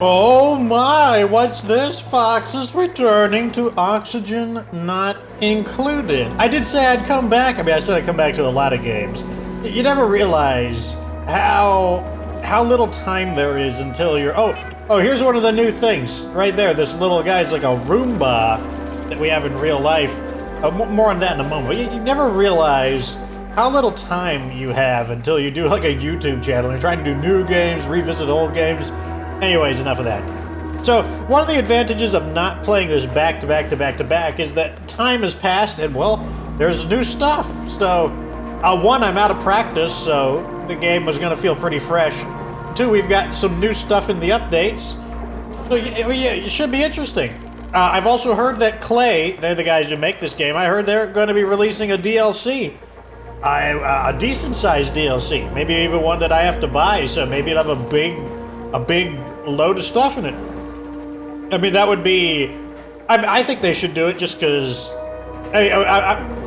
Oh my, what's this? Fox is returning to oxygen not included. I did say I'd come back. I mean, I said I'd come back to a lot of games. You never realize how little time there is until you're... Oh, here's one of the new things. Right there, this little guy's like a Roomba that we have in real life. More on that in a moment. You never realize how little time you have until you do like a YouTube channel. You're trying to do new games, revisit old games. Anyways, enough of that. So, one of the advantages of not playing this back to back to back to back is that time has passed and, well, there's new stuff. So, one, I'm out of practice, so the game was going to feel pretty fresh. Two, we've got some new stuff in the updates. So, yeah, it should be interesting. I've also heard that Clay, they're the guys who make this game, I heard they're going to be releasing a DLC. A decent-sized DLC. Maybe even one that I have to buy, so maybe it'll have a big load of stuff in it. I mean, that would be... I think they should do it just because...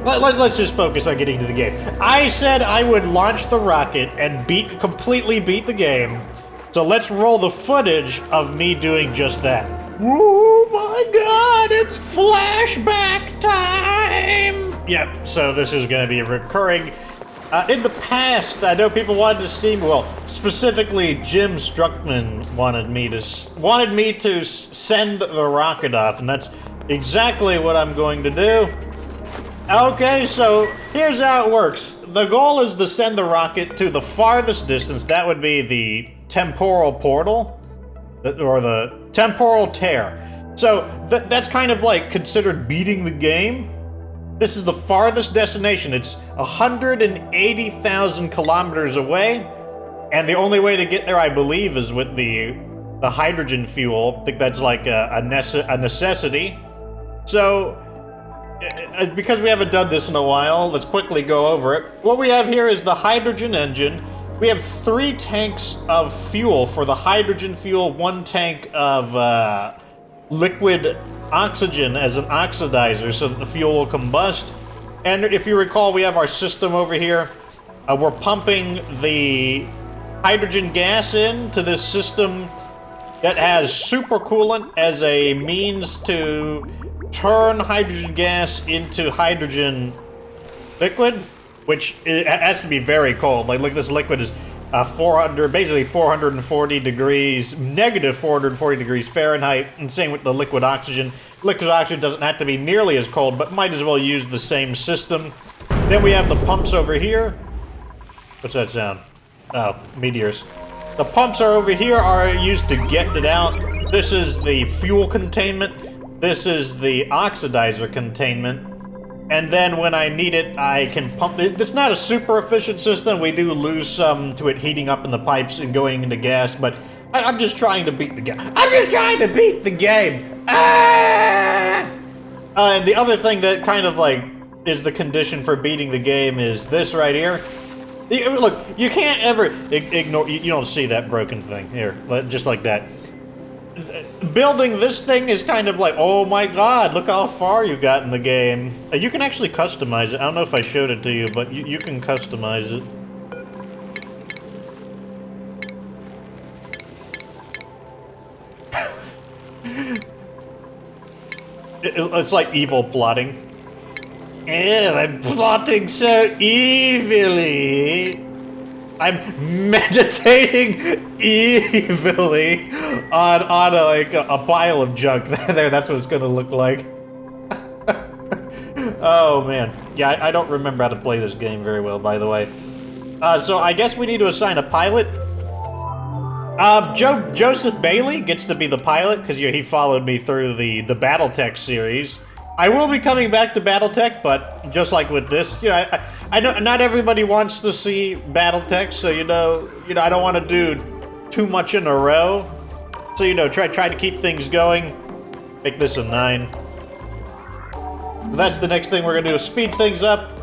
Let's just focus on getting to the game. I said I would launch the rocket and completely beat the game. So let's roll the footage of me doing just that. Oh my god, it's flashback time! Yep, so this is going to be recurring. In the past, I know people wanted to see me, well, specifically Jim Struckman wanted me to send the rocket off, and that's exactly what I'm going to do. Okay, so here's how it works. The goal is to send the rocket to the farthest distance. That would be the temporal portal, or the temporal tear. So that's kind of like considered beating the game. This is the farthest destination. It's 180,000 kilometers away, and the only way to get there, I believe, is with the hydrogen fuel. I think that's like a necessity. So, because we haven't done this in a while, let's quickly go over it. What we have here is the hydrogen engine. We have 3 tanks of fuel for the hydrogen fuel, 1 tank of liquid oxygen as an oxidizer so that the fuel will combust. And if you recall, we have our system over here. We're pumping the hydrogen gas into this system that has supercoolant as a means to turn hydrogen gas into hydrogen liquid, which it has to be very cold. Like, look, this liquid is basically 440 degrees, negative 440 degrees Fahrenheit, and same with the liquid oxygen. Liquid oxygen doesn't have to be nearly as cold, but might as well use the same system. Then we have the pumps over here. What's that sound? Oh, meteors. The pumps are over here, are used to get it out. This is the fuel containment. This is the oxidizer containment. And then when I need it, I can pump it. It's not a super efficient system. We do lose some to it heating up in the pipes and going into gas, but I'm just trying to beat the game. I'm just trying to beat the game! Ah! And the other thing that kind of like is the condition for beating the game is this right here. Look, you can't ever ignore, you don't see that broken thing. Here, just like that. Building this thing is kind of like, oh my god, look how far you got in the game. You can actually customize it. I don't know if I showed it to you, but you can customize it. It's like evil plotting. Ew, I'm plotting so evilly. I'm meditating evilly on a pile of junk. There, that's what it's gonna look like. Oh man, yeah, I don't remember how to play this game very well, by the way. So I guess we need to assign a pilot. Joseph Bailey gets to be the pilot because he followed me through the BattleTech series. I will be coming back to BattleTech, but just like with this, I know not everybody wants to see BattleTech, so I don't want to do too much in a row. So try to keep things going. Make this a 9. So that's the next thing we're gonna do: is speed things up,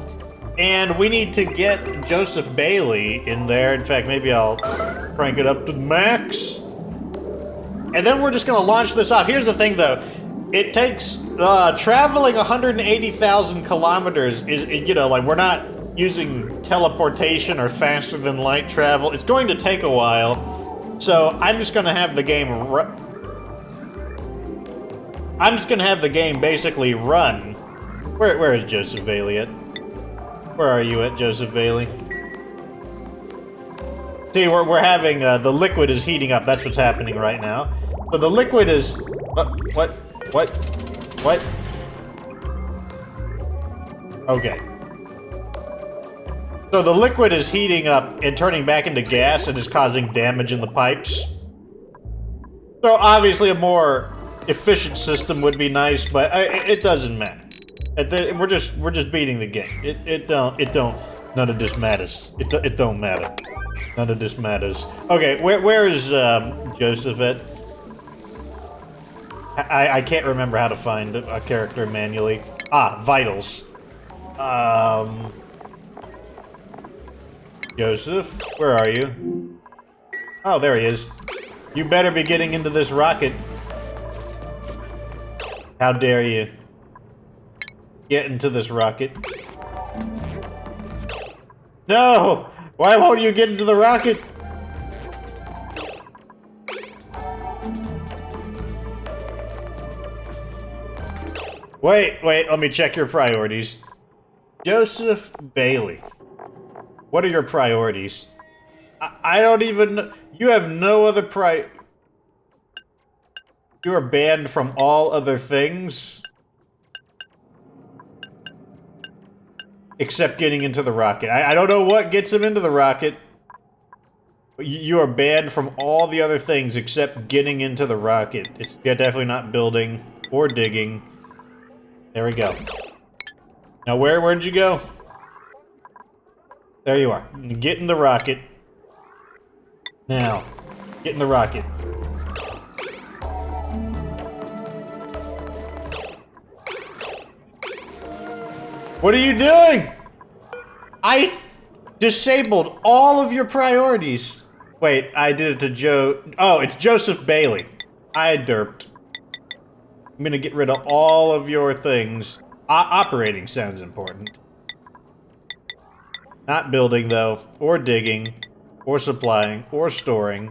and we need to get Joseph Bailey in there. In fact, maybe I'll crank it up to the max, and then we're just gonna launch this off. Here's the thing, though. It takes, traveling 180,000 kilometers is, like, we're not using teleportation or faster than light travel. It's going to take a while. So I'm just gonna have the game I'm just gonna have the game basically run. Where is Joseph Bailey at? Where are you at, Joseph Bailey? See, we're having the liquid is heating up. That's what's happening right now. So the liquid is what? Okay. So the liquid is heating up and turning back into gas and is causing damage in the pipes. So obviously a more efficient system would be nice, but it doesn't matter. We're just beating the game. It don't. None of this matters. It don't matter. None of this matters. Okay, where is Joseph at? I can't remember how to find a character manually. Ah, vitals. Joseph, where are you? Oh, there he is. You better be getting into this rocket. How dare you? Get into this rocket. No! Why won't you get into the rocket? Wait, let me check your priorities. Joseph Bailey. What are your priorities? I don't even... You have no other You are banned from all other things? Except getting into the rocket. I don't know what gets him into the rocket. You are banned from all the other things except getting into the rocket. You're definitely not building or digging. There we go. Now where'd you go? There you are. Get in the rocket. Now, get in the rocket. What are you doing? I disabled all of your priorities. Wait, I did it to Joe. Oh, it's Joseph Bailey. I derped. I'm gonna get rid of all of your things. Operating sounds important. Not building, though, or digging, or supplying, or storing.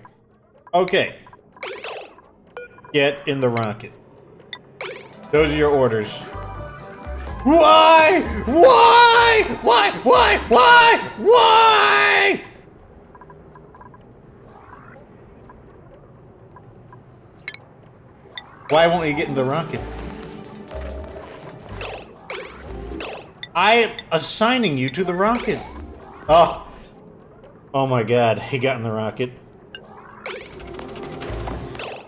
Okay. Get in the rocket. Those are your orders. Why? Why? Why? Why? Why? Why? Why won't you get in the rocket? I am assigning you to the rocket. Oh. Oh my god, he got in the rocket.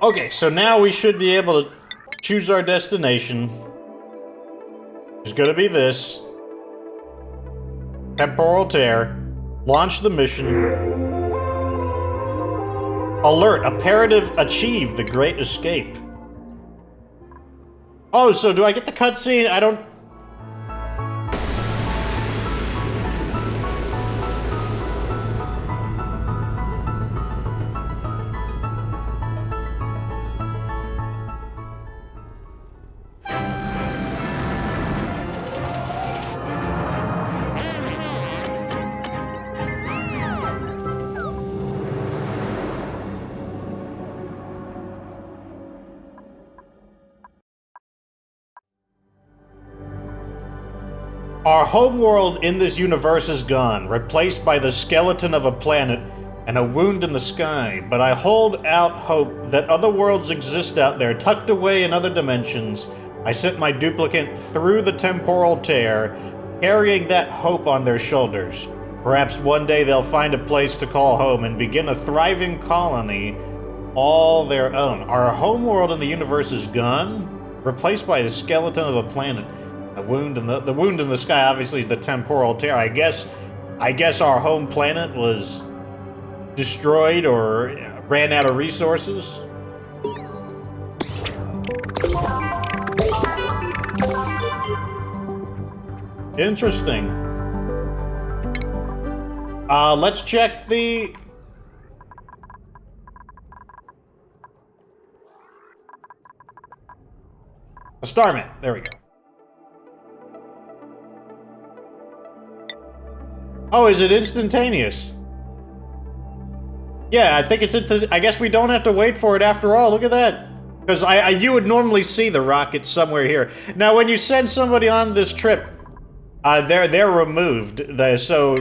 Okay, so now we should be able to choose our destination. It's gonna be this. Temporal tear. Launch the mission. Alert, imperative achieved, the great escape. Oh, so do I get the cutscene? I don't... Our homeworld in this universe is gone, replaced by the skeleton of a planet and a wound in the sky, but I hold out hope that other worlds exist out there, tucked away in other dimensions. I sent my duplicant through the temporal tear, carrying that hope on their shoulders. Perhaps one day they'll find a place to call home and begin a thriving colony all their own. Our homeworld in the universe is gone, replaced by the skeleton of a planet. The wound in the sky, obviously the temporal tear. I guess our home planet was destroyed or ran out of resources. Interesting. Let's check the Starman. There we go. Oh, is it instantaneous? Yeah, I think it's I guess we don't have to wait for it after all. Look at that. Because you would normally see the rocket somewhere here. Now, when you send somebody on this trip, they're removed. So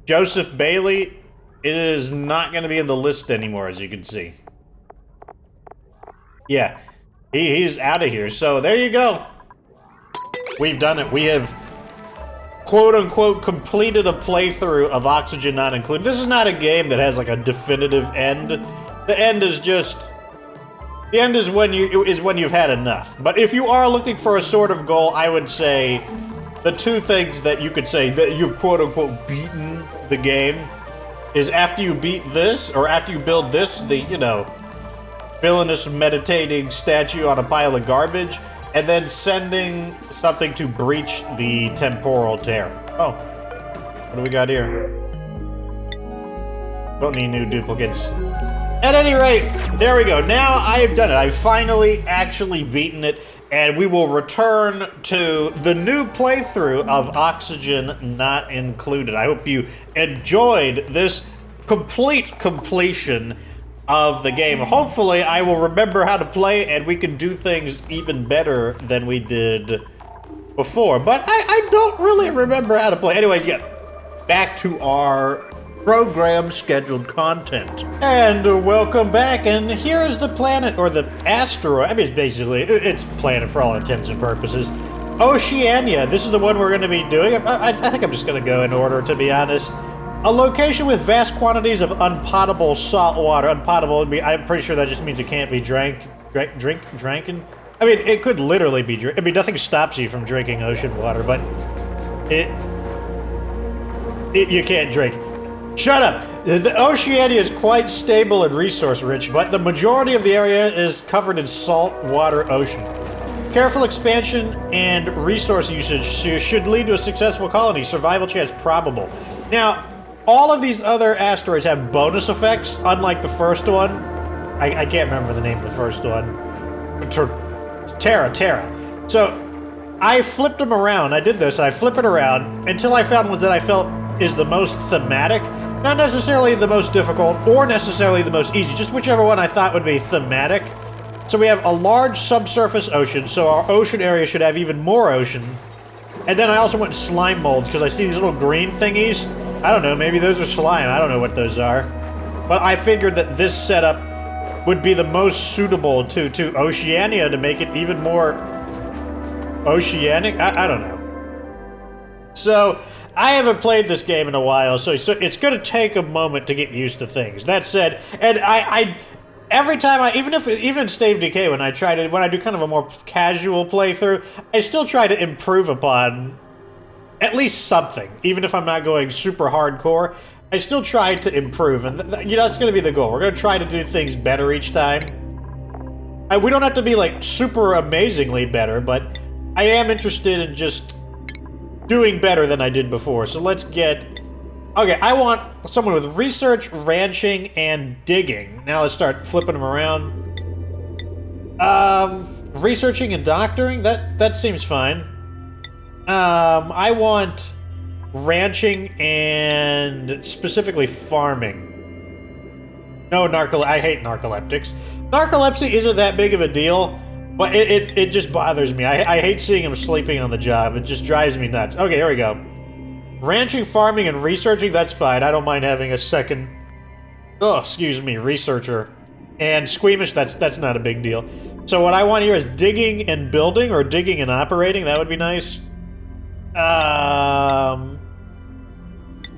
Joseph Bailey is not going to be in the list anymore, as you can see. Yeah, he's out of here. So there you go. We've done it. We have, quote-unquote, completed a playthrough of Oxygen Not Included. This is not a game that has, like, a definitive end. The end is just... The end is when you've had enough. But if you are looking for a sort of goal, I would say the two things that you could say that you've quote-unquote beaten the game is after you beat this, or after you build this, the, you know, villainous meditating statue on a pile of garbage, and then sending something to breach the temporal tear. Oh. What do we got here? Don't need new duplicants. At any rate, there we go. Now I have done it. I've finally actually beaten it, and we will return to the new playthrough of Oxygen Not Included. I hope you enjoyed this complete completion of the game. Hopefully, I will remember how to play, and we can do things even better than we did before. But I don't really remember how to play. Anyways, yeah, back to our program scheduled content. And welcome back, and here is the planet, or the asteroid. I mean, it's basically, it's planet for all intents and purposes. Oceania, this is the one we're going to be doing. I think I'm just going to go in order, to be honest. A location with vast quantities of unpotable salt water. Unpotable would be, I'm pretty sure that just means it can't be dranken. I mean, it could literally be I mean, nothing stops you from drinking ocean water, but you can't drink. Shut up! The Oceania is quite stable and resource-rich, but the majority of the area is covered in saltwater ocean. Careful expansion and resource usage should lead to a successful colony. Survival chance probable. Now, all of these other asteroids have bonus effects, unlike the first one. I can't remember the name of the first one. Terra. So, I flipped them around. I did this. I flip it around until I found one that I felt is the most thematic. Not necessarily the most difficult, or necessarily the most easy, just whichever one I thought would be thematic. So we have a large subsurface ocean, so our ocean area should have even more ocean. And then I also went slime molds, because I see these little green thingies. I don't know, maybe those are slime, I don't know what those are. But I figured that this setup would be the most suitable to Oceania to make it even more oceanic? I don't know. So, I haven't played this game in a while, so it's going to take a moment to get used to things. That said, and I every time even in State of Decay, when I do kind of a more casual playthrough, I still try to improve upon at least something. Even if I'm not going super hardcore, I still try to improve, and you know, that's going to be the goal. We're going to try to do things better each time. We don't have to be like super amazingly better, but I am interested in just doing better than I did before. So let's get... Okay, I want someone with research, ranching, and digging. Now let's start flipping them around. Researching and doctoring? That seems fine. I want ranching and specifically farming. No I hate narcoleptics. Narcolepsy isn't that big of a deal, but it just bothers me. I hate seeing him sleeping on the job. It just drives me nuts. Okay, here we go. Ranching, farming, and researching, that's fine. I don't mind having a second... Oh, excuse me, researcher. And squeamish, that's not a big deal. So what I want here is digging and building, or digging and operating. That would be nice.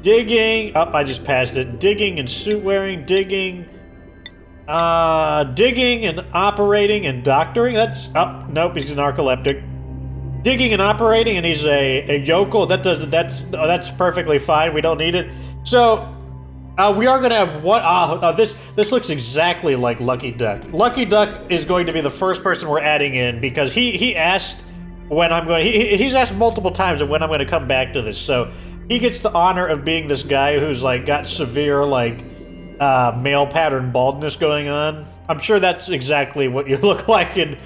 Digging... Oh, I just passed it. Digging and suit wearing, digging... digging and operating and doctoring. That's... Oh, nope, he's a narcoleptic. Digging and operating, and he's a yokel. That's perfectly fine. We don't need it. So, we are going to have one... this looks exactly like Lucky Duck. Lucky Duck is going to be the first person we're adding in, because he asked when I'm going... He's asked multiple times of when I'm going to come back to this, so he gets the honor of being this guy who's, like, got severe, like... male pattern baldness going on. I'm sure that's exactly what you look like in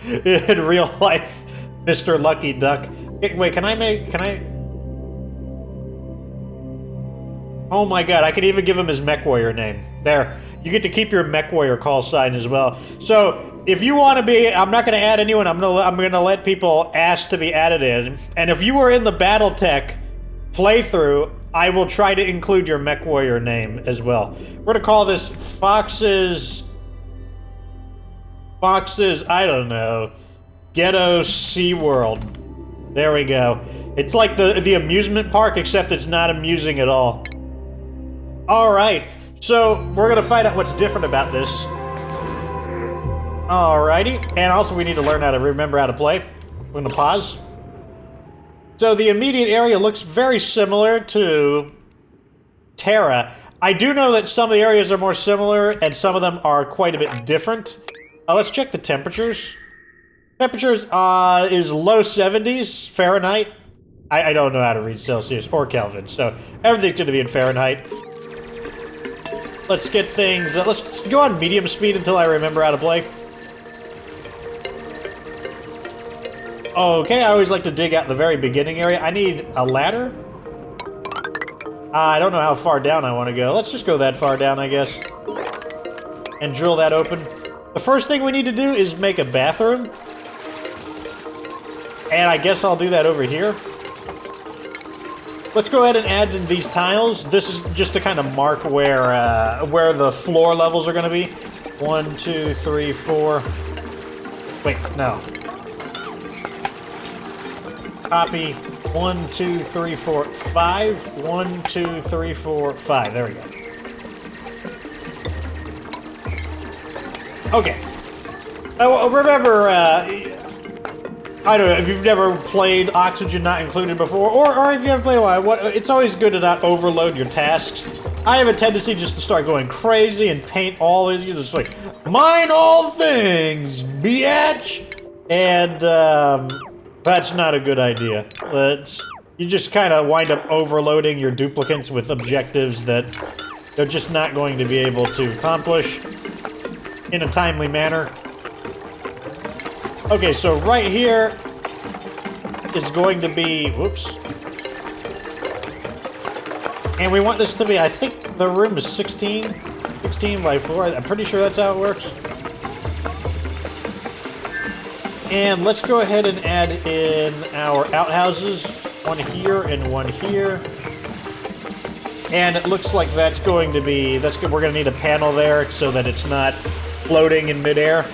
real life, Mr. Lucky Duck. Wait, can I... Oh my god, I can even give him his mech warrior name. There. You get to keep your mech warrior call sign as well. So if you want to be, I'm not going to add anyone. I'm going to let people ask to be added in. And if you were in the BattleTech playthrough, I will try to include your mech warrior name as well. We're going to call this Fox's, I don't know, Ghetto SeaWorld. There we go. It's like the amusement park, except it's not amusing at all. All right. So, we're gonna find out what's different about this. Alrighty. And also, we need to learn how to remember how to play. We're gonna pause. So, the immediate area looks very similar to Terra. I do know that some of the areas are more similar, and some of them are quite a bit different. Let's check the temperatures. Temperatures is low 70s Fahrenheit. I don't know how to read Celsius or Kelvin, so everything's gonna be in Fahrenheit. Let's get things... let's go on medium speed until I remember how to play. Okay, I always like to dig out the very beginning area. I need a ladder. I don't know how far down I want to go. Let's just go that far down, I guess. And drill that open. The first thing we need to do is make a bathroom. And I guess I'll do that over here. Let's go ahead and add in these tiles. This is just to kind of mark where the floor levels are going to be. 1, 2, 3, 4. Wait, no. Copy. 1, 2, 3, 4, 5. 1, 2, 3, 4, 5. There we go. Okay. Remember, I don't know, if you've never played Oxygen Not Included before, or if you haven't played a while, it's always good to not overload your tasks. I have a tendency just to start going crazy and paint all of you. It's like, mine all things, biatch! And, that's not a good idea. You just kind of wind up overloading your duplicants with objectives that they're just not going to be able to accomplish in a timely manner. Okay, so right here is going to be... whoops. And we want this to be... I think the room is 16 by 4. I'm pretty sure that's how it works. And let's go ahead and add in our outhouses. One here and one here. And it looks like that's going to be... we're going to need a panel there so that it's not floating in midair.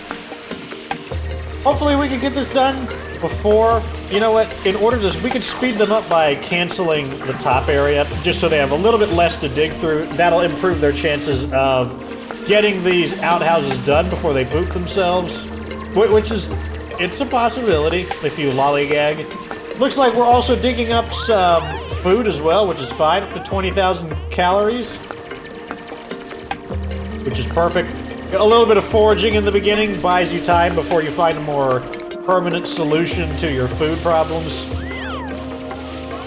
Hopefully we can get this done before... You know what? In order to... we can speed them up by canceling the top area, just so they have a little bit less to dig through. That'll improve their chances of getting these outhouses done before they poop themselves. Which is... it's a possibility, if you lollygag. Looks like we're also digging up some food as well, which is fine. Up to 20,000 calories. Which is perfect. A little bit of foraging in the beginning buys you time before you find a more permanent solution to your food problems.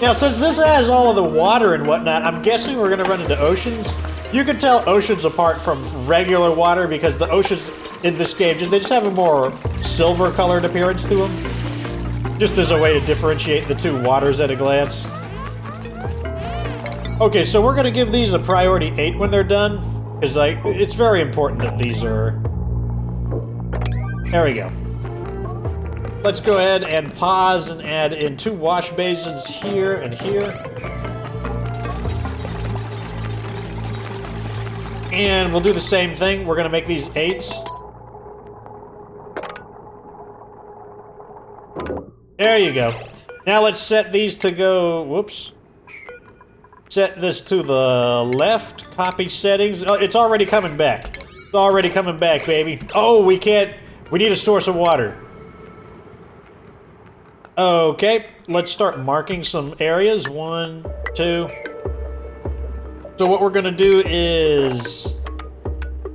Now, since this has all of the water and whatnot, I'm guessing we're going to run into oceans. You can tell oceans apart from regular water because the oceans in this game, they just have a more silver-colored appearance to them. Just as a way to differentiate the two waters at a glance. Okay, so we're going to give these a priority 8 when they're done. Because, like, it's very important that these are... There we go. Let's go ahead and pause and add in 2 wash basins here and here. And we'll do the same thing. We're going to make these 8s. There you go. Now let's set these to go... whoops. Set this to the left. Copy settings. Oh, it's already coming back. It's already coming back, baby. Oh, we can't... we need a source of water. Okay, let's start marking some areas. 1, 2. So what we're gonna do is...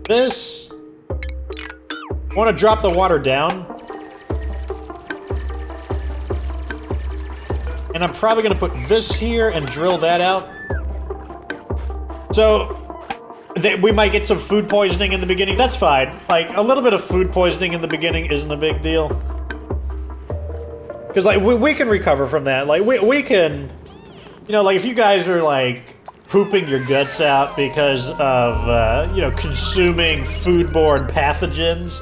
this. I want to drop the water down. And I'm probably gonna put this here and drill that out. So, we might get some food poisoning in the beginning. That's fine. Like, a little bit of food poisoning in the beginning isn't a big deal. Because, like, we can recover from that. Like, we can... you know, like, if you guys are, like, pooping your guts out because of, you know, consuming foodborne pathogens,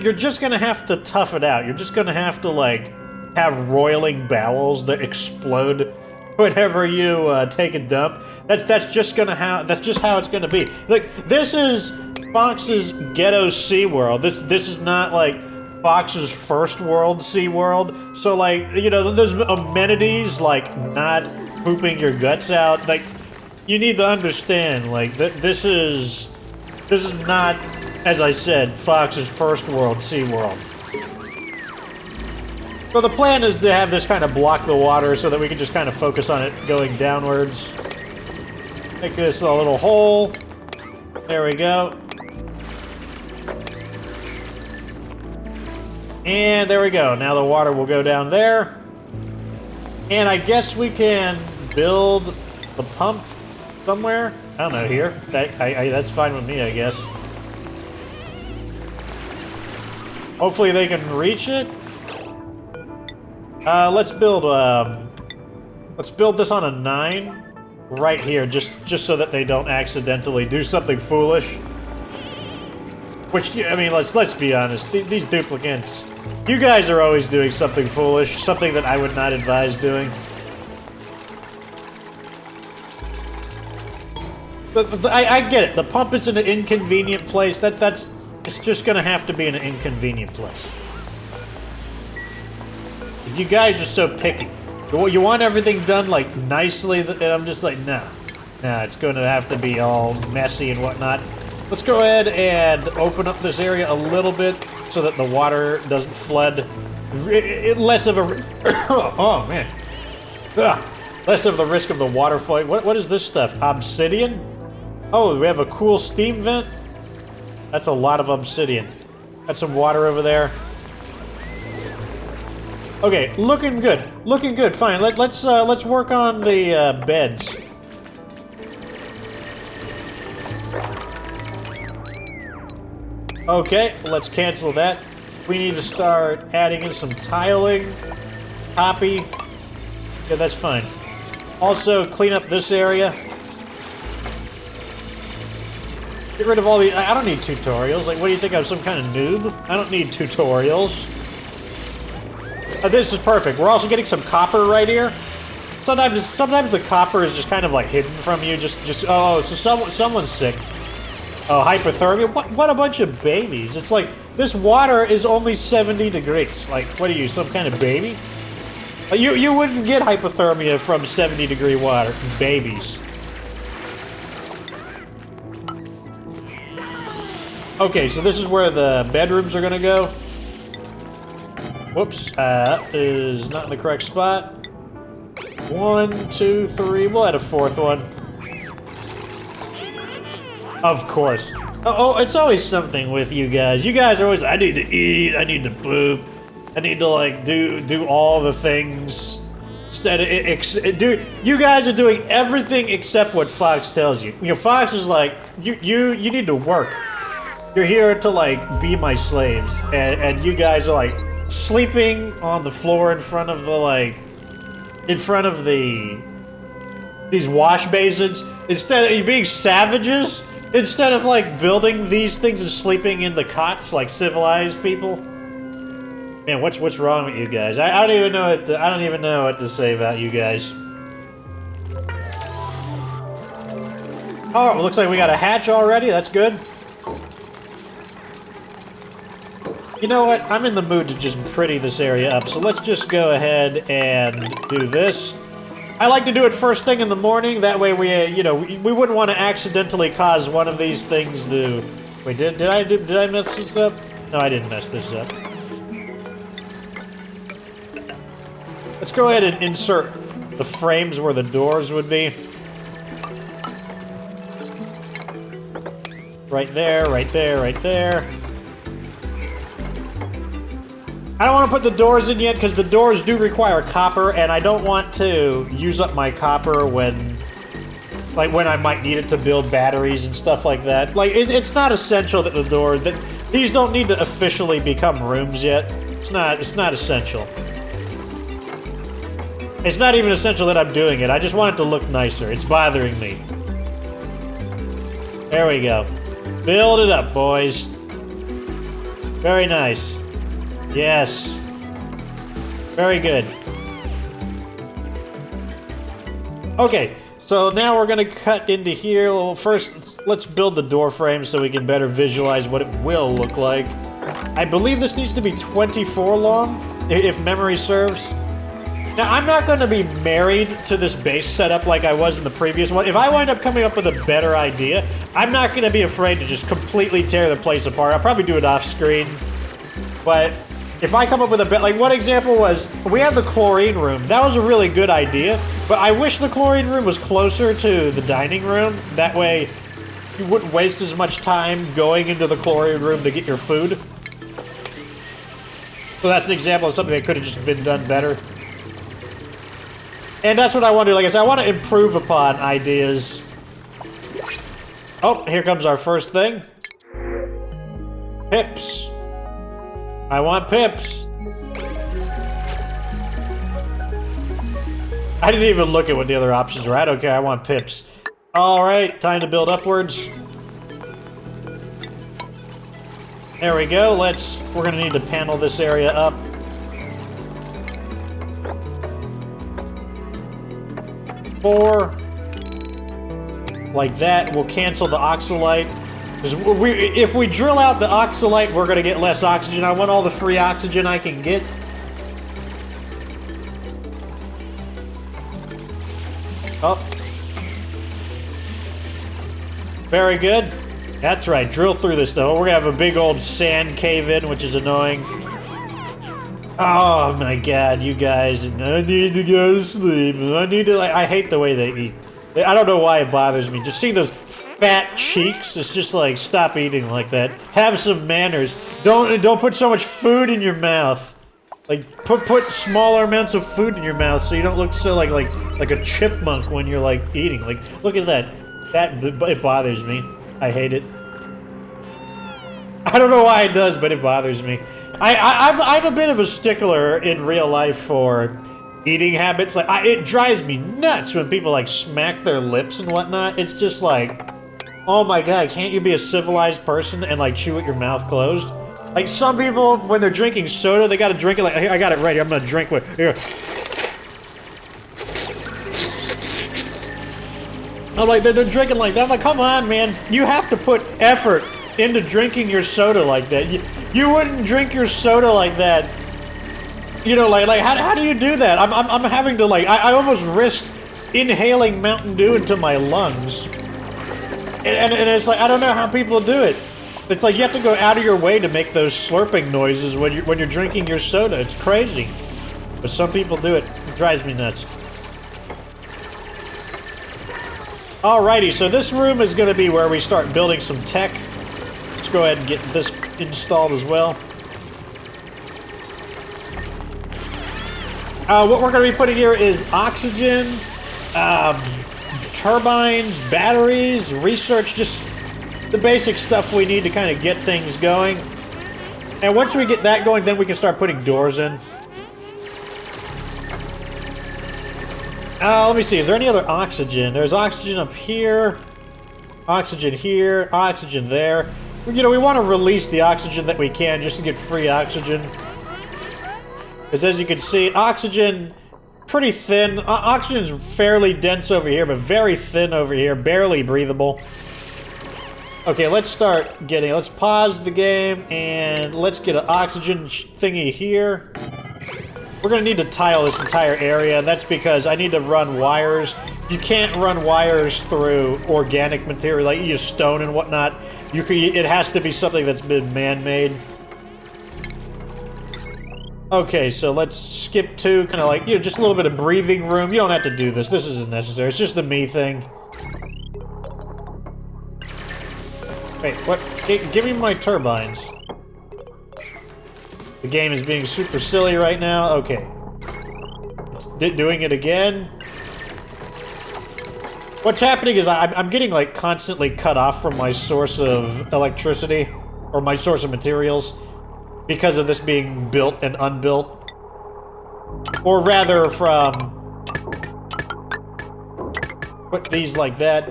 you're just gonna have to tough it out. You're just gonna have to, like, have roiling bowels that explode whenever you take a dump. That's just how it's gonna be. Like, this is Fox's ghetto SeaWorld. This is not like Fox's first world SeaWorld. So, like, you know, those amenities like not pooping your guts out, like, you need to understand, like, this is not, as I said, Fox's first world SeaWorld. So the plan is to have this kind of block the water so that we can just kind of focus on it going downwards. Make this a little hole. There we go. And there we go. Now the water will go down there. And I guess we can build the pump somewhere. I don't know, here. That's fine with me, I guess. Hopefully they can reach it. Let's build this on a 9 right here, just so that they don't accidentally do something foolish. Which, I mean, let's be honest, these duplicants, you guys are always doing something foolish, something that I would not advise doing. But I get it. The pump is in an inconvenient place. It's just gonna have to be in an inconvenient place. You guys are so picky. You want everything done, like, nicely, and I'm just like, nah. Nah, it's going to have to be all messy and whatnot. Let's go ahead and open up this area a little bit so that the water doesn't flood. Less of a... oh, man. Ugh. Less of the risk of the water flooding. What is this stuff? Obsidian? Oh, we have a cool steam vent? That's a lot of obsidian. Got some water over there. Okay, looking good. Looking good. Fine. Let's work on the beds. Okay, let's cancel that. We need to start adding in some tiling. Copy. Yeah, that's fine. Also, clean up this area. Get rid of all the... I don't need tutorials. Like, what do you think? I'm some kind of noob? I don't need tutorials. This is perfect. We're also getting some copper right here. Sometimes the copper is just kind of like hidden from you. Oh, so someone's sick. Oh, hypothermia. What a bunch of babies. It's like this water is only 70 degrees. Like, what are you, some kind of baby? You wouldn't get hypothermia from 70-degree water, babies. Okay, so this is where the bedrooms are gonna go. Whoops, that is not in the correct spot. 1, 2, 3, we'll add a 4th one. Of course. Oh, it's always something with you guys. You guys are always, I need to eat, I need to poop, I need to, like, do all the things. Instead of, you guys are doing everything except what Fox tells you. You know, Fox is like, you need to work. You're here to, like, be my slaves. And you guys are, like, sleeping on the floor in front of these wash basins. Instead of you being savages, instead of, like, building these things and sleeping in the cots like civilized people. Man, what's wrong with you guys? I don't even know what to say about you guys. Oh, it looks like we got a hatch already. That's good. You know what? I'm in the mood to just pretty this area up, so let's just go ahead and do this. I like to do it first thing in the morning, that way we wouldn't want to accidentally cause one of these things to... Wait, did I mess this up? No, I didn't mess this up. Let's go ahead and insert the frames where the doors would be. Right there, right there, right there. I don't want to put the doors in yet because the doors do require copper, and I don't want to use up my copper when I might need it to build batteries and stuff like that. Like, it's not essential that these don't need to officially become rooms yet. It's not essential. It's not even essential that I'm doing it. I just want it to look nicer. It's bothering me. There we go. Build it up, boys. Very nice. Yes. Very good. Okay, so now we're gonna cut into here. Well, first, let's build the door frame so we can better visualize what it will look like. I believe this needs to be 24 long, if memory serves. Now, I'm not going to be married to this base setup like I was in the previous one. If I wind up coming up with a better idea, I'm not going to be afraid to just completely tear the place apart. I'll probably do it off screen. But if I come up with a bit, like one example was, we have the chlorine room. That was a really good idea, but I wish the chlorine room was closer to the dining room. That way, you wouldn't waste as much time going into the chlorine room to get your food. So that's an example of something that could have just been done better. And that's what I want to do. Like I said, I want to improve upon ideas. Oh, here comes our first thing. Pips. I want pips. I didn't even look at what the other options were. I don't care. I want pips. Alright, time to build upwards. There we go. We're gonna need to panel this area up. Four. Like that. We'll cancel the oxalite. Because if we drill out the oxalite, we're gonna get less oxygen. I want all the free oxygen I can get. Oh. Very good. That's right, drill through this though. We're gonna have a big old sand cave-in, which is annoying. Oh my god, you guys. I need to go to sleep. I need to, like, I hate the way they eat. I don't know why it bothers me. Just seeing those fat cheeks, it's just like, stop eating like that. Have some manners. Don't put so much food in your mouth. Like, put smaller amounts of food in your mouth so you don't look so like a chipmunk when you're like eating. Like, look at that. It bothers me. I hate it. I don't know why it does, but it bothers me. I'm a bit of a stickler in real life for eating habits. Like, it drives me nuts when people like smack their lips and whatnot. It's just like, oh my god, can't you be a civilized person and like chew with your mouth closed? Like some people, when they're drinking soda, they gotta drink it like, I got it right here, I'm gonna drink with, here. I'm like, they're drinking like that. I'm like, come on, man. You have to put effort into drinking your soda like that. You wouldn't drink your soda like that. You know, like how do you do that? I'm having to, like, I almost risked inhaling Mountain Dew into my lungs. And it's like, I don't know how people do it. It's like you have to go out of your way to make those slurping noises when you're drinking your soda. It's crazy. But some people do it. It drives me nuts. Alrighty, so this room is going to be where we start building some tech. Let's go ahead and get this installed as well. What we're going to be putting here is oxygen, turbines, batteries, research, just the basic stuff we need to kind of get things going. And once we get that going, then we can start putting doors in. Let me see, is there any other oxygen? There's oxygen up here, oxygen here, oxygen there. You know, we want to release the oxygen that we can just to get free oxygen. Because as you can see, oxygen, pretty thin. Oxygen's fairly dense over here, but very thin over here, barely breathable. Okay, let's pause the game, and let's get an oxygen thingy here. We're going to need to tile this entire area, and that's because I need to run wires. You can't run wires through organic material, like you use stone and whatnot. It has to be something that's been man-made. Okay, so let's skip to kind of like, you know, just a little bit of breathing room. You don't have to do this. This isn't necessary. It's just the me thing. Wait, what? Give me my turbines. The game is being super silly right now. Okay. It's doing it again. What's happening is I'm getting, like, constantly cut off from my source of electricity, or my source of materials, because of this being built and unbuilt. Or rather from... put these like that.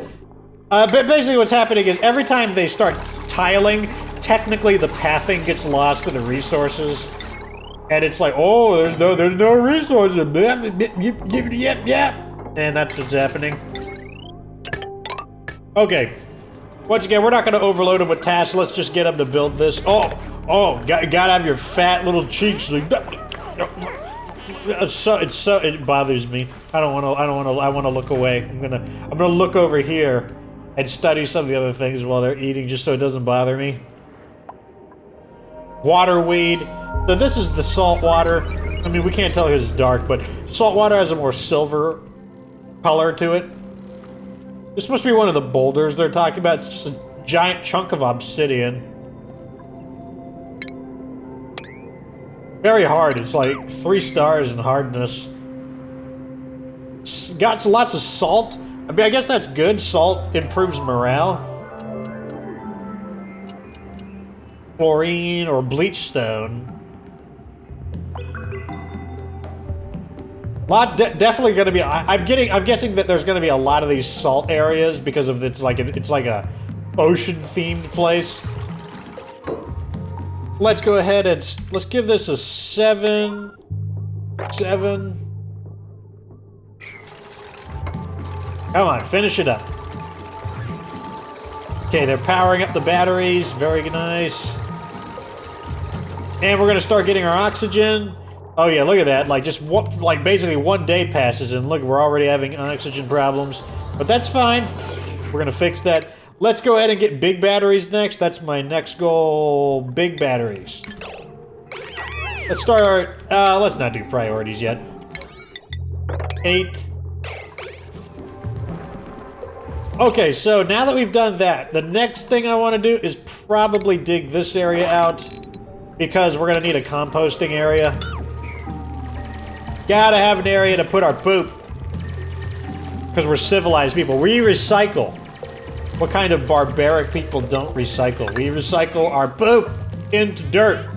But basically what's happening is every time they start tiling, technically the pathing gets lost in the resources. And it's like, oh, there's no resources. Yep. And that's what's happening. Okay. Once again, we're not going to overload them with tasks. Let's just get them to build this. Oh, gotta have your fat little cheeks. It bothers me. I want to look away. I'm gonna look over here and study some of the other things while they're eating, just so it doesn't bother me. Water weed. So this is the salt water. I mean, we can't tell because it's dark, but salt water has a more silver color to it. This must be one of the boulders they're talking about. It's just a giant chunk of obsidian. Very hard. It's like 3 stars in hardness. It's got lots of salt. I mean, I guess that's good. Salt improves morale. Chlorine or bleach stone. Definitely going to be. I'm guessing that there's going to be a lot of these salt areas because of it's like a ocean themed place. Let's go ahead and let's give this a 7. Come on, finish it up. Okay, they're powering up the batteries. Very nice. And we're gonna start getting our oxygen. Oh yeah, look at that. Like basically 1 day passes and look, we're already having oxygen problems. But that's fine. We're gonna fix that. Let's go ahead and get big batteries next. That's my next goal. Big batteries. Let's start. Let's not do priorities yet. 8. Okay, so now that we've done that, the next thing I want to do is probably dig this area out because we're going to need a composting area. Gotta have an area to put our poop because we're civilized people. We recycle. What kind of barbaric people don't recycle? We recycle our poop into dirt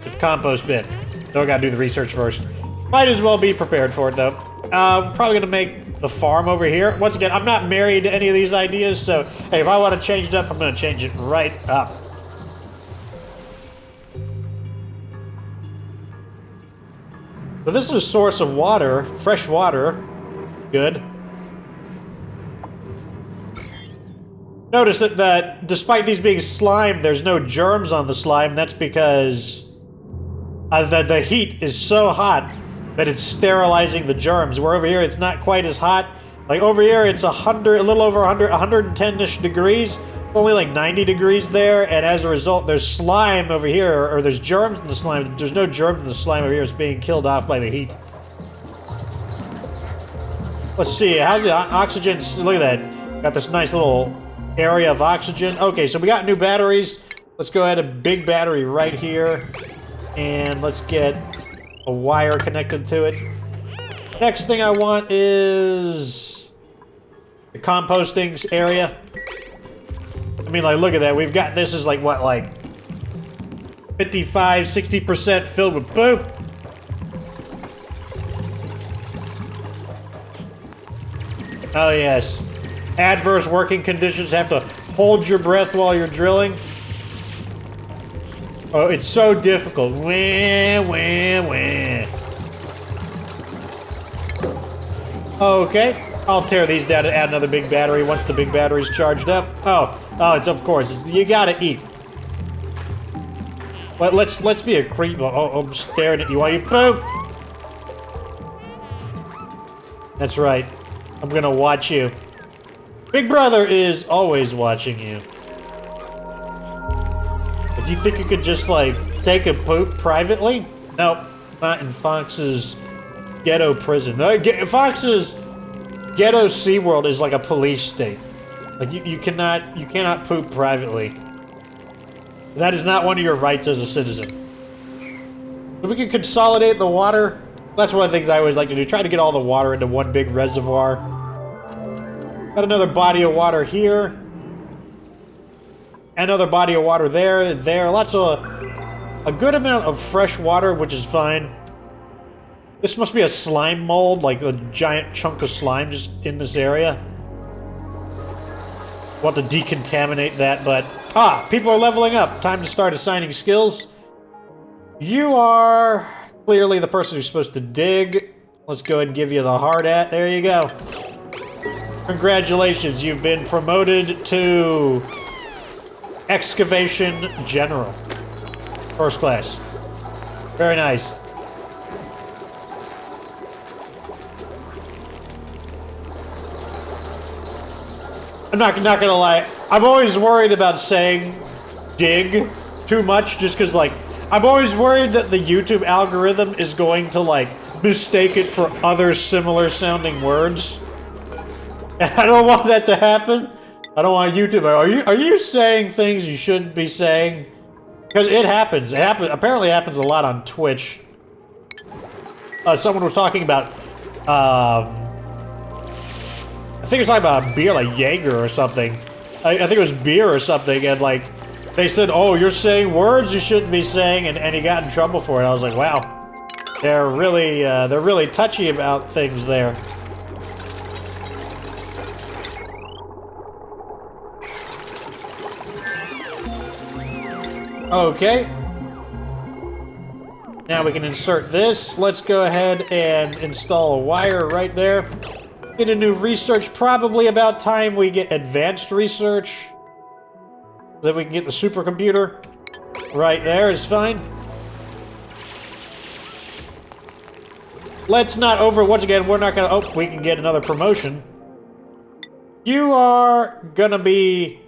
with the compost bin. So I gotta do the research first. Might as well be prepared for it though. I'm probably gonna make the farm over here. Once again, I'm not married to any of these ideas, so hey, if I want to change it up, I'm gonna change it right up. So this is a source of water, fresh water. Good. Notice that despite these being slime, there's no germs on the slime. That's because the heat is so hot that it's sterilizing the germs. Where over here, it's not quite as hot. Like over here, it's a little over 110-ish degrees. Only like 90 degrees there, and as a result, there's slime over here, or there's germs in the slime. There's no germs in the slime over here. It's being killed off by the heat. Let's see. How's the oxygen? Look at that. Got this nice little area of oxygen. Okay, so we got new batteries. Let's go ahead and big battery right here. And let's get a wire connected to it. Next thing I want is the composting area. I mean, like, look at that. We've got this is like, what, like 55, 60% filled with poop. Oh, yes. Adverse working conditions, have to hold your breath while you're drilling. Oh, it's so difficult. Wah, wah, wah. Okay. I'll tear these down and add another big battery once the big battery's charged up. Oh, it's of course. You gotta eat. But let's be a creep. Oh, I'm staring at you while you poop. That's right. I'm gonna watch you. Big Brother is always watching you. But you think you could just, like, take a poop privately? Nope. Not in Fox's ghetto prison. Fox's ghetto SeaWorld is like a police state. Like, you cannot poop privately. That is not one of your rights as a citizen. If we can consolidate the water, that's one of the things I always like to do. Try to get all the water into one big reservoir. Got another body of water here. Another body of water there. Lots of... a good amount of fresh water, which is fine. This must be a slime mold, like a giant chunk of slime just in this area. want to decontaminate that, but... people are leveling up. Time to start assigning skills. You are clearly the person who's supposed to dig. Let's go ahead and give you the hard hat. There you go. Congratulations, you've been promoted to Excavation General. First class. Very nice. I'm not gonna lie. I'm always worried about saying dig too much just because, like, I'm always worried that the YouTube algorithm is going to, like, mistake it for other similar sounding words. And I don't want that to happen. I don't want YouTube. Are you saying things you shouldn't be saying? Because it happens. Apparently it happens a lot on Twitch. Someone was talking about, I think it was talking about a beer, like Jaeger or something. I think it was beer or something, and like, they said, oh, you're saying words you shouldn't be saying, and he got in trouble for it. I was like, wow. They're really touchy about things there. Okay. Now we can insert this. Let's go ahead and install a wire right there. Get a new research. Probably about time we get advanced research. So that we can get the supercomputer. Right there is fine. Let's not once again, we're not gonna, oh, we can get another promotion. You are gonna be...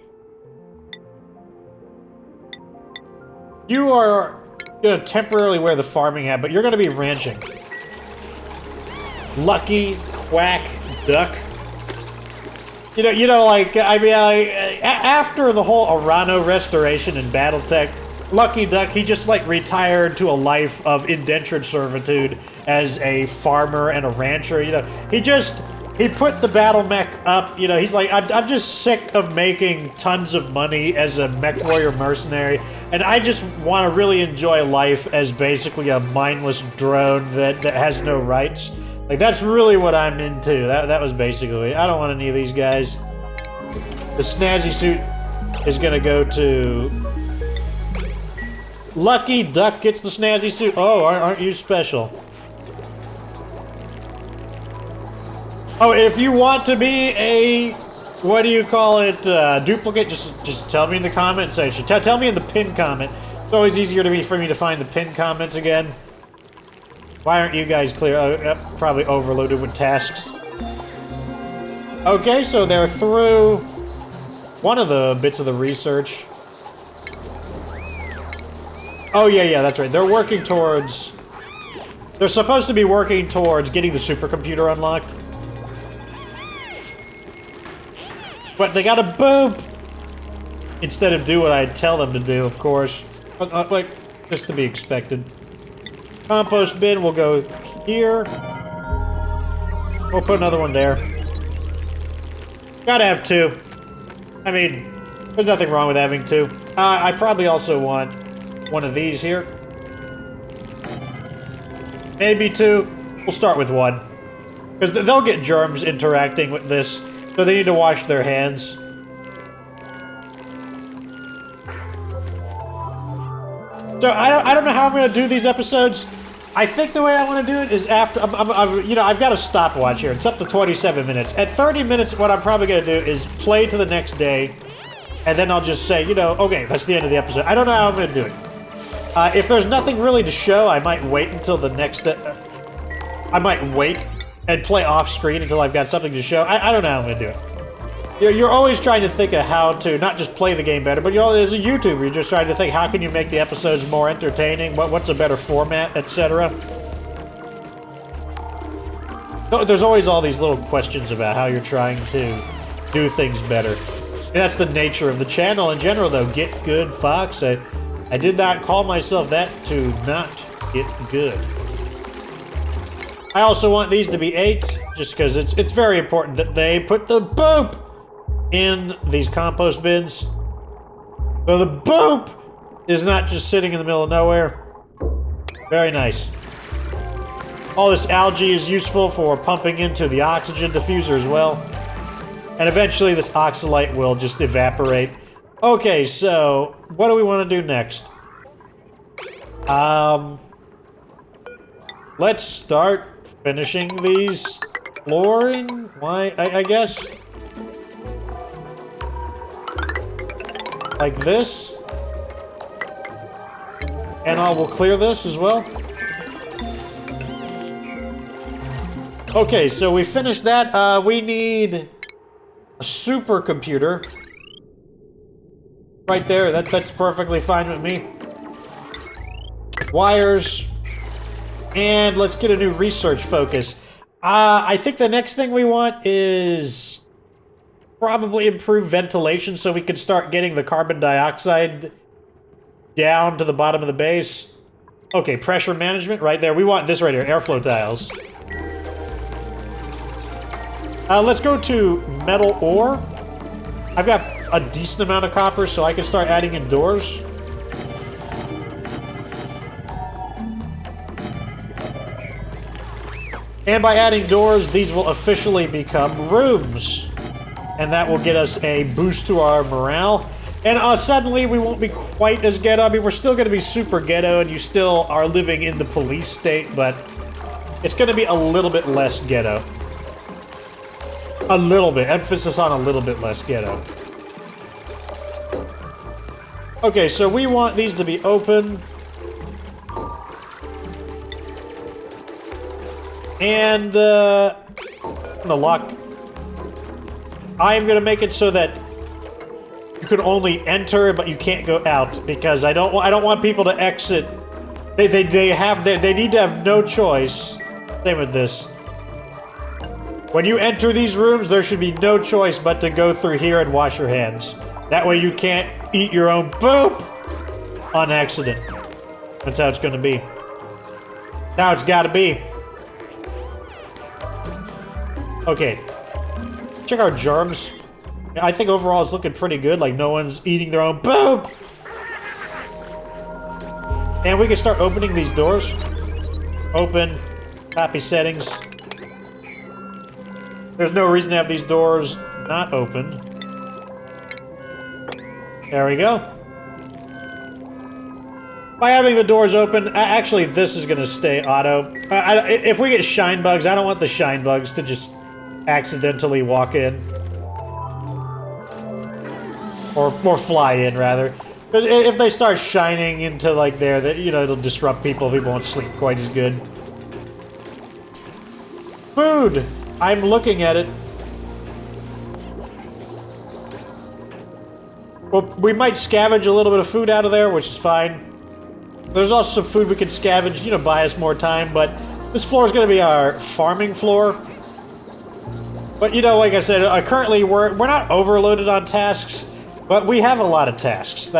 You are gonna temporarily wear the farming hat, but you're gonna be ranching. Lucky Quack Duck. You know, like, I mean, after the whole Arano restoration and BattleTech, Lucky Duck, he just, like, retired to a life of indentured servitude as a farmer and a rancher, you know. He put the battle mech up, you know, he's like, I'm just sick of making tons of money as a mech warrior mercenary, and I just want to really enjoy life as basically a mindless drone that has no rights. Like, that's really what I'm into. That was basically, I don't want any of these guys. The snazzy suit is gonna go to... Lucky Duck gets the snazzy suit. Oh, aren't you special? Oh, if you want to be a, what do you call it, duplicate, just tell me in the comment section. Tell me in the pinned comment. It's always easier for me to find the pinned comments again. Why aren't you guys clear? Probably overloaded with tasks. Okay, so they're through one of the bits of the research. Oh, yeah, that's right. They're working towards... They're supposed to be working towards getting the supercomputer unlocked. But they gotta boop! Instead of do what I tell them to do, of course. Like, just to be expected. Compost bin will go here. We'll put another one there. Gotta have two. I mean, there's nothing wrong with having two. I probably also want one of these here. Maybe two. We'll start with one. Because they'll get germs interacting with this, so they need to wash their hands. So I don't know how I'm going to do these episodes. I think the way I want to do it is after... you know, I've got a stopwatch here. It's up to 27 minutes. At 30 minutes, what I'm probably going to do is play to the next day, and then I'll just say, you know, okay, that's the end of the episode. I don't know how I'm going to do it. If there's nothing really to show, I might wait until the next... I might wait and play off-screen until I've got something to show. I don't know how I'm going to do it. You're always trying to think of how to not just play the game better, but as a YouTuber, you're just trying to think, how can you make the episodes more entertaining? What's a better format, etc. There's always all these little questions about how you're trying to do things better. And that's the nature of the channel in general, though. Get good, Fox. I did not call myself that to not get good. I also want these to be 8, just because it's very important that they put the boop in these compost bins. So the boop is not just sitting in the middle of nowhere. Very nice. All this algae is useful for pumping into the oxygen diffuser as well. And eventually this oxalite will just evaporate. Okay, so what do we want to do next? Let's start finishing these flooring. Why? I guess. Like this. And I will clear this as well. Okay, so we finished that. We need a supercomputer. Right there. That's perfectly fine with me. Wires. And let's get a new research focus. I think the next thing we want is probably improve ventilation so we can start getting the carbon dioxide down to the bottom of the base. Okay, pressure management right there. We want this right here, airflow tiles. Let's go to metal ore. I've got a decent amount of copper, so I can start adding in doors. And by adding doors, these will officially become rooms. And that will get us a boost to our morale. And suddenly we won't be quite as ghetto. I mean, we're still going to be super ghetto, and you still are living in the police state, but it's going to be a little bit less ghetto. A little bit. Emphasis on a little bit less ghetto. Okay, so we want these to be open. And, the lock. I am going to make it so that you can only enter, but you can't go out, because I don't want people to exit. They need to have no choice. Same with this. When you enter these rooms, there should be no choice but to go through here and wash your hands. That way you can't eat your own poop on accident. That's how it's going to be. Now it's got to be. Okay. Check our germs. I think overall it's looking pretty good. Like, no one's eating their own poop. And we can start opening these doors. Open. Copy settings. There's no reason to have these doors not open. There we go. By having the doors open, actually this is going to stay auto. If we get shine bugs, I don't want the shine bugs to just accidentally walk in. Or fly in, rather. Because if they start shining into, like, there, that, you know, it'll disrupt people. People won't sleep quite as good. Food! I'm looking at it. Well, we might scavenge a little bit of food out of there, which is fine. There's also some food we can scavenge, you know, buy us more time, but this floor is going to be our farming floor. But, you know, like I said, currently we're not overloaded on tasks, but we have a lot of tasks.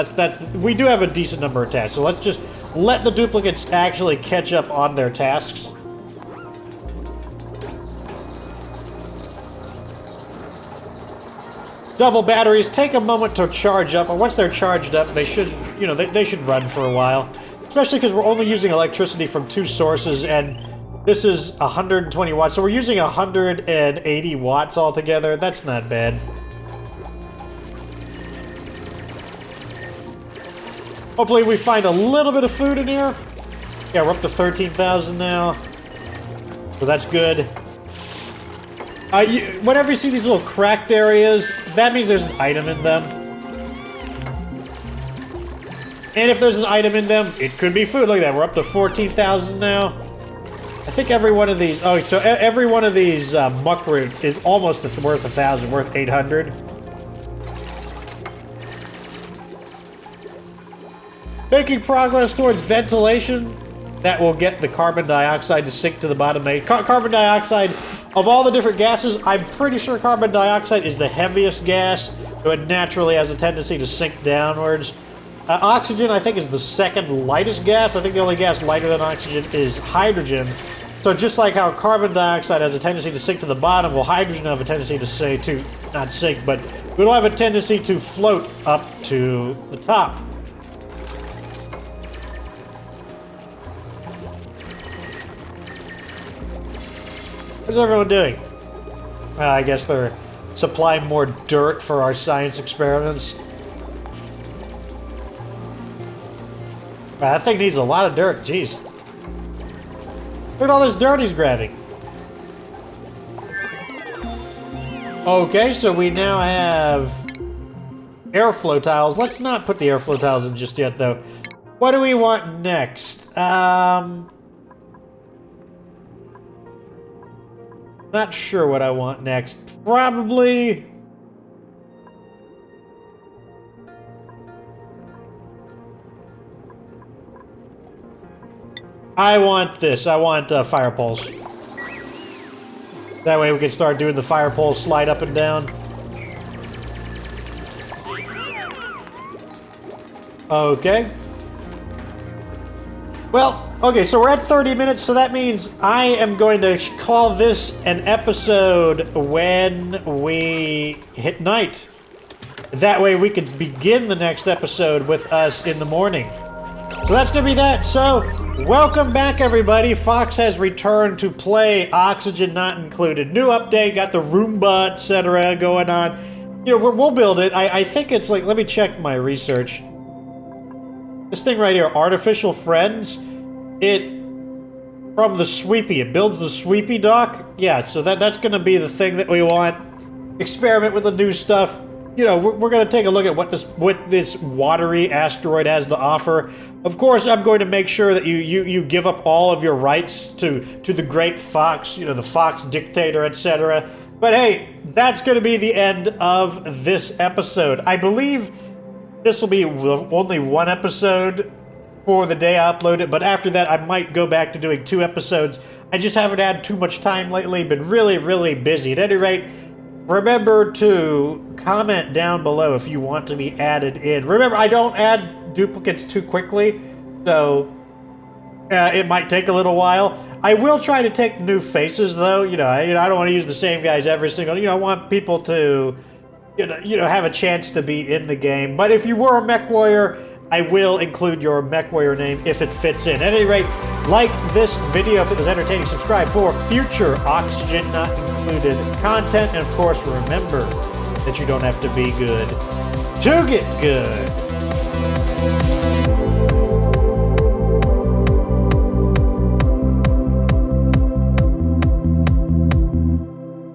We do have a decent number of tasks, so let's just let the duplicates actually catch up on their tasks. Double batteries take a moment to charge up, and once they're charged up, they should, you know, they should run for a while. Especially because we're only using electricity from 2 sources, and this is 120 watts, so we're using 180 watts altogether. That's not bad. Hopefully we find a little bit of food in here. Yeah, we're up to 13,000 now. So that's good. Whenever you see these little cracked areas, that means there's an item in them. And if there's an item in them, it could be food. Look at that, we're up to 14,000 now. I think every one of these... Oh, so every one of these muckroot is almost worth 1,000, worth 800. Making progress towards ventilation. That will get the carbon dioxide to sink to the bottom. Carbon dioxide, of all the different gases, I'm pretty sure carbon dioxide is the heaviest gas, so it naturally has a tendency to sink downwards. Oxygen, I think, is the second lightest gas. I think the only gas lighter than oxygen is hydrogen. So just like how carbon dioxide has a tendency to sink to the bottom, well, hydrogen have a tendency to not sink, but it'll have a tendency to float up to the top. What's everyone doing? I guess they're supply more dirt for our science experiments. That thing needs a lot of dirt, jeez. Look at all this dirt he's grabbing. Okay, so we now have airflow tiles. Let's not put the airflow tiles in just yet, though. What do we want next? Not sure what I want next. Probably... I want this. I want fire poles. That way we can start doing the fire poles slide up and down. Okay. Well, okay, so we're at 30 minutes, so that means I am going to call this an episode when we hit night. That way we can begin the next episode with us in the morning. So that's going to be that. So, welcome back, everybody. Fox has returned to play Oxygen Not Included. New update, got the Roomba, etc. going on. You know, we'll build it. I think it's like, let me check my research. This thing right here, Artificial Friends, from the Sweepy, it builds the Sweepy dock. Yeah, so that's going to be the thing that we want. Experiment with the new stuff. You know, we're going to take a look at what this watery asteroid has to offer. Of course, I'm going to make sure that you give up all of your rights to the great Fox, you know, the Fox dictator, etc. But hey, that's going to be the end of this episode. I believe this will be only one episode for the day I upload it, but after that, I might go back to doing 2 episodes. I just haven't had too much time lately, been really, really busy. At any rate, remember to comment down below if you want to be added in. Remember, I don't add duplicates too quickly, so it might take a little while. I will try to take new faces, though. You know, I don't want to use the same guys every single. You know, I want people to, have a chance to be in the game. But if you were a mech warrior, I will include your mech warrior name if it fits in. At any rate, like this video if it was entertaining. Subscribe for future Oxygen Not Included content. And of course, remember that you don't have to be good to get good.